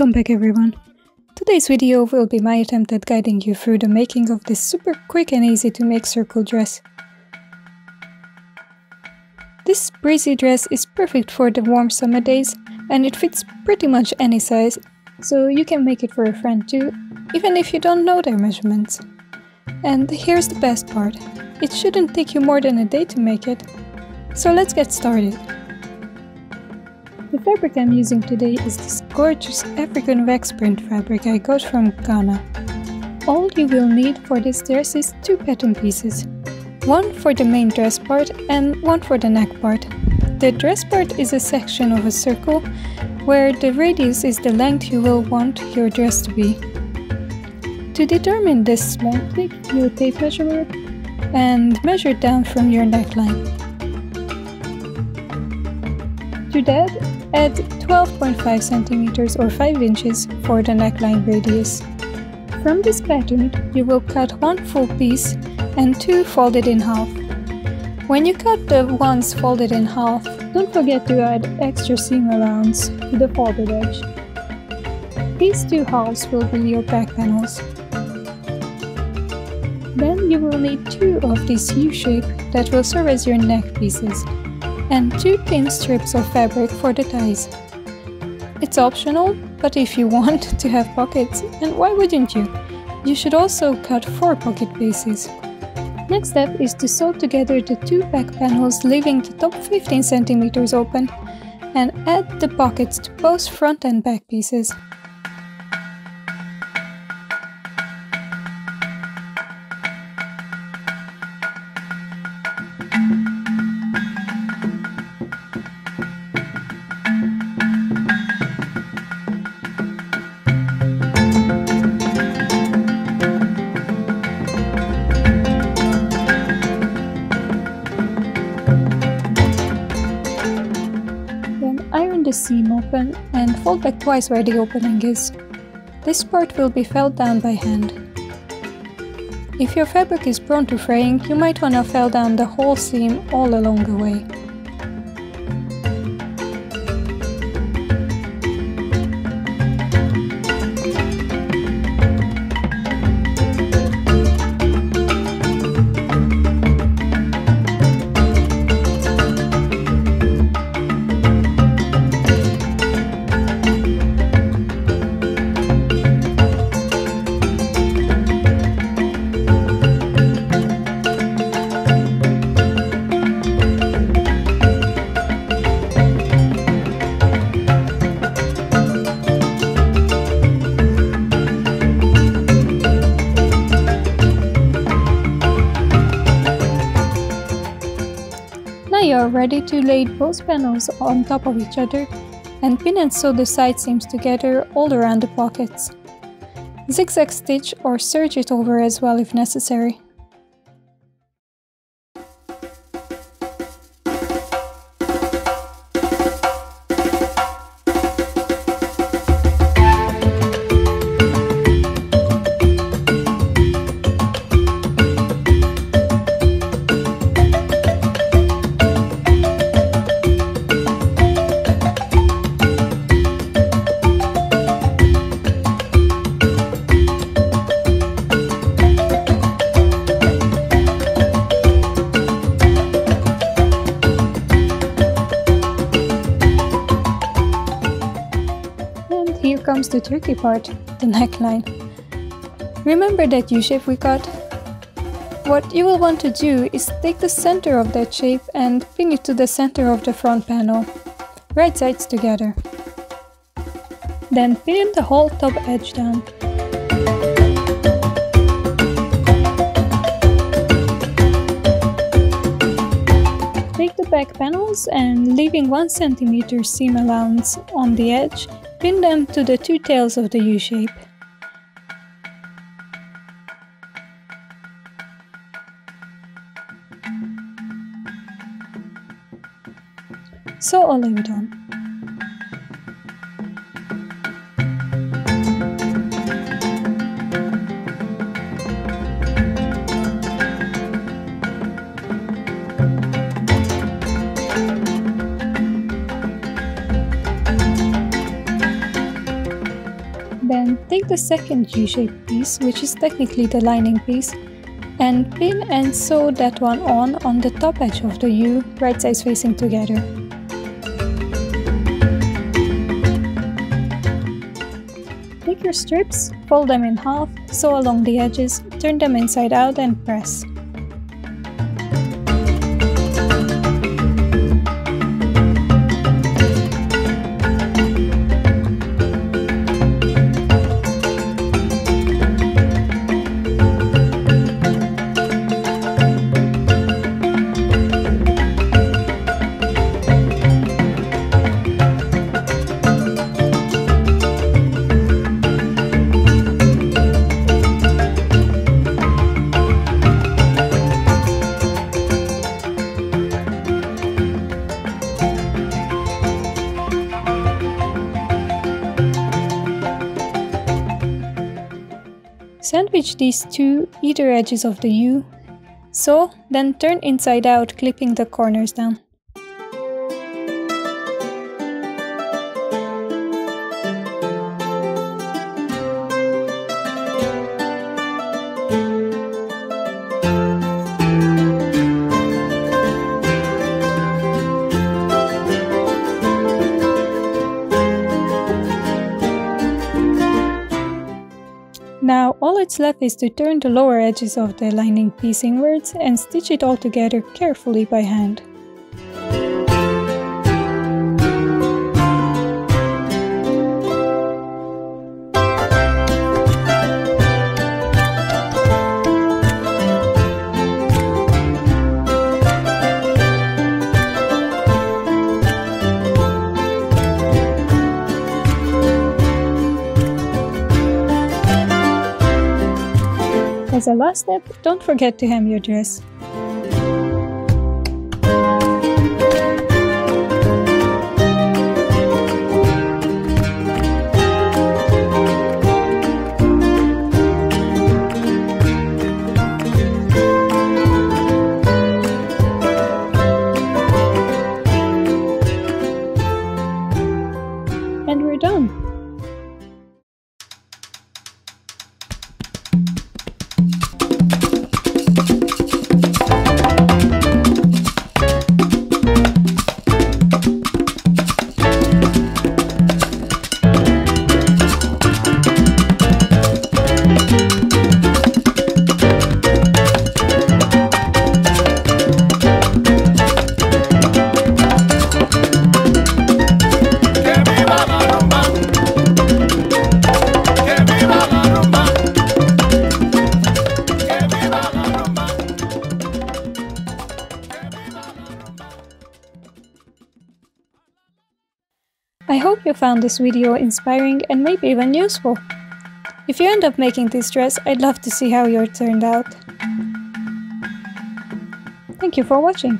Welcome back everyone! Today's video will be my attempt at guiding you through the making of this super quick and easy to make circle dress. This breezy dress is perfect for the warm summer days and it fits pretty much any size, so you can make it for a friend too, even if you don't know their measurements. And here's the best part, it shouldn't take you more than a day to make it. So let's get started. The fabric I'm using today is this gorgeous African wax print fabric I got from Ghana. All you will need for this dress is two pattern pieces. One for the main dress part and one for the neck part. The dress part is a section of a circle where the radius is the length you will want your dress to be. To determine this small, take your tape measure and measure it down from your neckline. To that, add 12.5 cm or 5 inches for the neckline radius. From this pattern, you will cut one full piece and two folded in half. When you cut the ones folded in half, don't forget to add extra seam allowance to the folded edge. These two halves will be your back panels. Then you will need two of these U-shape that will serve as your neck pieces, and two thin strips of fabric for the ties. It's optional, but if you want to have pockets, and why wouldn't you? You should also cut 4 pocket bases. Next step is to sew together the two back panels, leaving the top 15 cm open, and add the pockets to both front and back pieces. Iron the seam open and fold back twice where the opening is. This part will be felled down by hand. If your fabric is prone to fraying, you might want to fell down the whole seam all along the way. Now you are ready to lay both panels on top of each other and pin and sew the side seams together all around the pockets. Zigzag stitch or serge it over as well if necessary. Here comes the tricky part, the neckline. Remember that U-shape we cut? What you will want to do is take the center of that shape and pin it to the center of the front panel, right sides together. Then pin the whole top edge down. Take the back panels and, leaving 1 cm seam allowance on the edge, pin them to the two tails of the U-shape. Sew all of it on. take the second U-shaped piece, which is technically the lining piece, and pin and sew that one on the top edge of the U, right sides facing together. Take your strips, fold them in half, sew along the edges, turn them inside out and press. Sandwich these two either edges of the U, sew, then turn inside out, clipping the corners down. Now all it's left is to turn the lower edges of the lining piece inwards and stitch it all together carefully by hand. As a last step, don't forget to hem your dress. And we're done! I hope you found this video inspiring and maybe even useful. If you end up making this dress, I'd love to see how yours turned out. Thank you for watching.